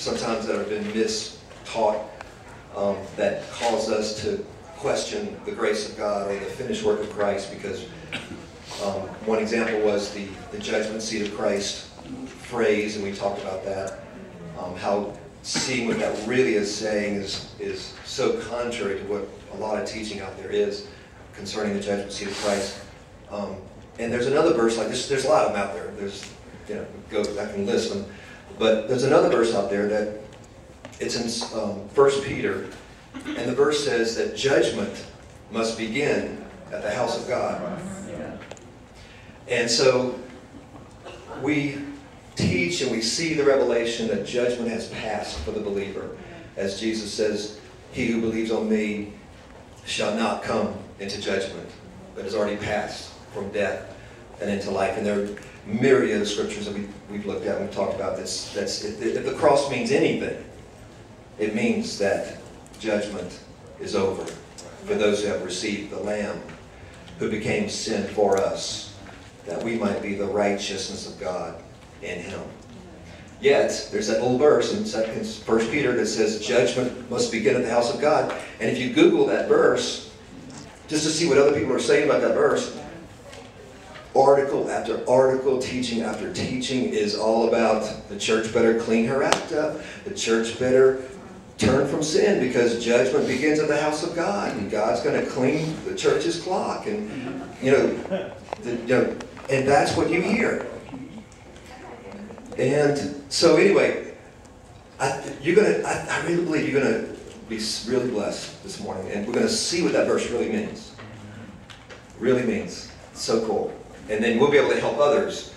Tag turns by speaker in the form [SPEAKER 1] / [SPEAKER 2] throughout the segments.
[SPEAKER 1] sometimes that have been mistaught, that cause us to question the grace of God or the finished work of Christ, because one example was the judgment seat of Christ phrase, and we talked about that, how seeing what that really is saying is so contrary to what a lot of teaching out there is concerning the judgment seat of Christ. And there's another verse like this. There's a lot of them out there. There's, I can list them. But there's another verse out there that it's in 1 Peter, and the verse says that judgment must begin at the house of God. And so we teach and we see the revelation that judgment has passed for the believer. As Jesus says, he who believes on me shall not come into judgment, but has already passed from death and into life. And there are myriad of scriptures that we've looked at and we've talked about this. If the cross means anything, it means that judgment is over for those who have received the Lamb who became sin for us, that we might be the righteousness of God in Him. Yet, there's that old verse in 1 Peter that says judgment must begin at the house of God. And if you Google that verse, just to see what other people are saying about that verse, article after article, teaching after teaching is all about the church better clean her act up. The church better turn from sin, because judgment begins at the house of God, and God's going to clean the church's clock. And and that's what you hear. And so anyway, I really believe you're going to be really blessed this morning, and we're going to see what that verse really means. Really means. It's so cool. And then we'll be able to help others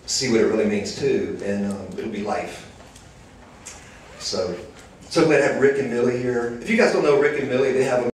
[SPEAKER 1] see what it really means too, and it'll be life. So glad to have Rick and Millie here. If you guys don't know Rick and Millie, they have a